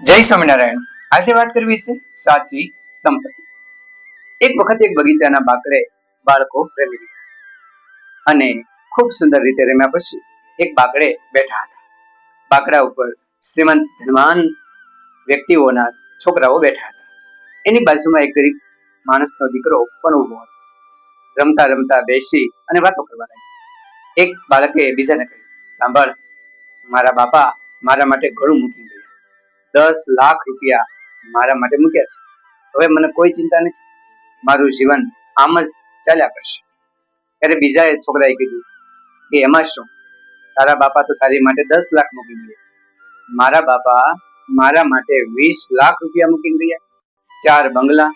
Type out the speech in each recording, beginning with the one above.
જય સ્વામિનારાયણ. આજે વાત કરવી છે સાચી સંપત્તિ. એક વખત એક બગીચાના બાકડે બાળકો રમી રહ્યા અને ખૂબ સુંદર રીતે રમ્યા પછી એક બાકડે બેઠા હતા. બાકડા ઉપર શ્રીમંત ધનવાન વ્યક્તિઓના છોકરાઓ બેઠા હતા. એની બાજુમાં એક ગરીબ માણસનો દીકરો પણ ઉભો હતો. રમતા રમતા બેસી અને વાતો કરવા લાગ્યા. એક બાળકે બીજાને કહ્યું, સાંભળ, મારા બાપા મારા માટે ઘણું મૂકી ગયા. 10 લાખ રૂપિયા મારા માટે મૂક્યા છે. હવે મને કોઈ ચિંતા નથી. મારું જીવન આમ જ ચાલ્યા કરશે. ત્યારે બીજા છોકરાએ કીધું કે એમાં શું, તારા બાપા તો તારી માટે 10 લાખ મૂકી ગયા. મારા બાપા મારા માટે 20 લાખ રૂપિયા મૂકી ગયા. 4 બંગલા,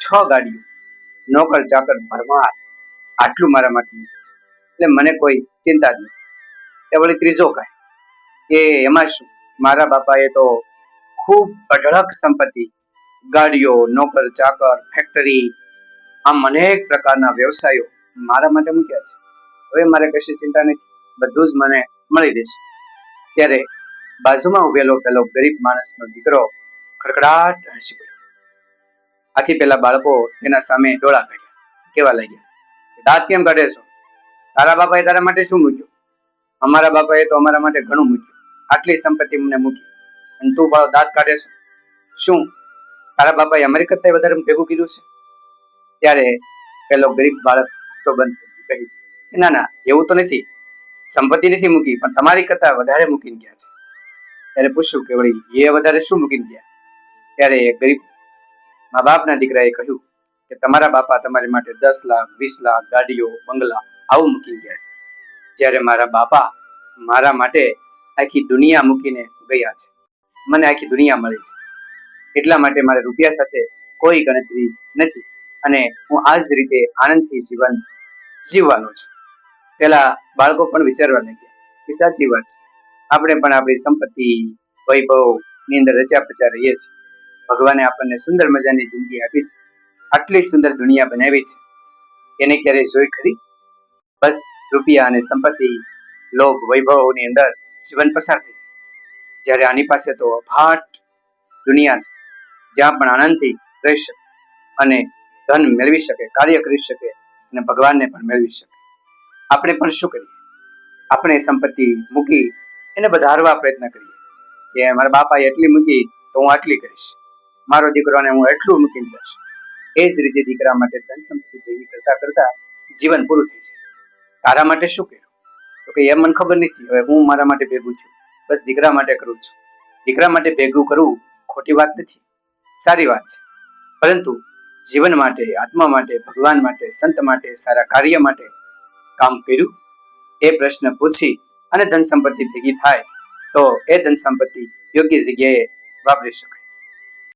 6 ગાડીઓ, નોકર ચાકર ભરમાર, આટલું મારા માટે મૂક્યું છે. એટલે મને કોઈ ચિંતા જ નથી. એ વળી ત્રીજો કહે કે એમાં શું, મારા બાપાએ તો ખૂબ અઢળક સંપત્તિ, ગાડીઓ, નોકર ચાકર, ફેક્ટરી, આમ અનેક પ્રકારના વ્યવસાયો મારા માટે મૂક્યા છે. હવે મારે કશી ચિંતા નથી, બધું જ મને મળી રહેશે. ત્યારે બાજુમાં ઉભેલો પેલો ગરીબ માણસનો દીકરો ખડખડાટ હસી પડ્યો. આથી પેલા બાળકો તેના સામે ડોળા કાઢ્યા, કેવા લાગ્યા, દાંત કેમ કાઢે છો? તારા બાપાએ તારા માટે શું મૂક્યું? અમારા બાપાએ તો અમારા માટે ઘણું મૂક્યું. આટલી સંપત્તિ મને મૂકી અને તું ભાવ દાંત કાઢે છે? શું તારા બાપાએ અમારી કરતા વધારે ભેગું કર્યું છે? ત્યારે પેલો ગરીબ બાળક હસતો બંધ થઈ કહ્યું, ના ના, એવું તો નથી, સંપત્તિ નથી મૂકી, પણ તમારી કરતા વધારે મૂકીને ગયા છે. ત્યારે પૂછ્યું કે વળી એ વધારે શું મૂકીને ગયા? ત્યારે ગરીબ મા બાપના દીકરાએ કહ્યું કે તમારા બાપા તમારી માટે 10 લાખ, 20 લાખ, ગાડીઓ, બંગલા આવું મૂકીને ગયા છે. જ્યારે મારા બાપા મારા માટે આખી દુનિયા મૂકીને ગયા છે. મને આખી દુનિયા મળી છે. એટલા માટે મારે રૂપિયા સાથે કોઈ ગણતરી નથી અને હું આ જ રીતે આનંદથી જીવન જીવવાનો છું. પેલા બાળકો પણ વિચારવા લાગ્યા કે સાચી વાત છે, આપણે પણ આપણી સંપત્તિ, વૈભવ ની અંદર રચ્યા પચ્યા રહીએ છીએ. ભગવાને આપણને સુંદર મજાની જિંદગી આપી છે, આટલી સુંદર દુનિયા બનાવી છે, એને ક્યારેય જોઈ ખરી? બસ રૂપિયા અને સંપત્તિ, લોભ, વૈભવની અંદર જીવન પસાર થઈ છે. જ્યારે આની પાસે તો અફાટ દુનિયા છે, જ્યાં પણ આનંદથી રહી શકે અને ધન મેળવી શકે, કાર્ય કરી શકે અને ભગવાનને પણ મેળવી શકે. આપણે પણ શું કરીએ? આપણે સંપત્તિ મૂકી એને વધારવા પ્રયત્ન કરીએ કે મારા બાપાએ એટલી મૂકી તો હું આટલી કરીશ, મારો દીકરાને હું એટલું મૂકીને જઈશ. એ જ રીતે દીકરા માટે ધન સંપત્તિ ભેગી કરતા કરતા જીવન પૂરું થઈ જાય. તારા માટે શું કર્યું? તો કે એમ મને ખબર નથી, હવે હું મારા માટે ભેગું છું, બસ દીકરા માટે કરું છું. દીકરા માટે ભેગું કરવું ખોટી વાત નથી, સારી વાત છે. પરંતુ જીવન માટે, આત્મા માટે, ભગવાન માટે, સંત માટે, સારા કાર્ય માટે કામ કર્યું? એ પ્રશ્ન પૂછી અને ધન સંપત્તિ ભેગી થાય તો એ ધન સંપત્તિ યોગ્ય જગ્યાએ વાપરી શકાય.